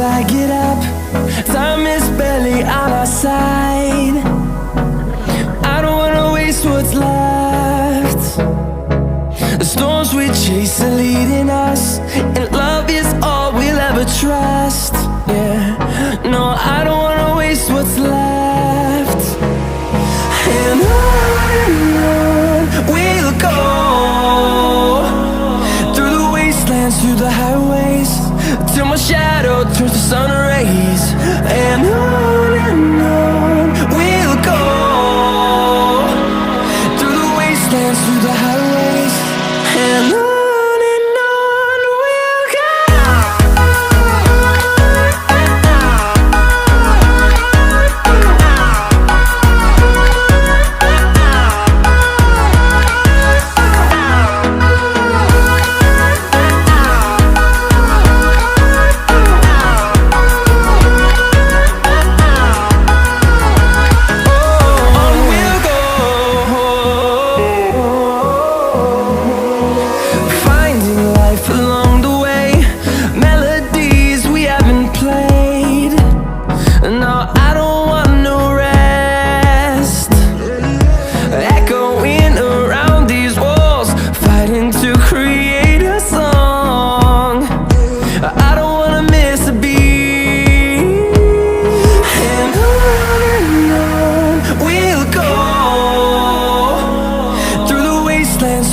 till I get up. Time is barely on our side. I don't wanna waste what's left. The storms we chase are leading us, and love is all we'll ever trust. Yeah, no, I don't wanna waste what's left. And on we'll go, through the wastelands, through the highways, till my shadow turns to sun rays. And on we'll go, through the wastelands, through the highways, and on.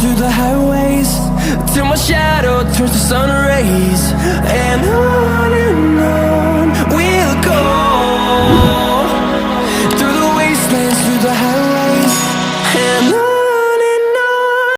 Through the highways, till my shadow turns to sun rays. And on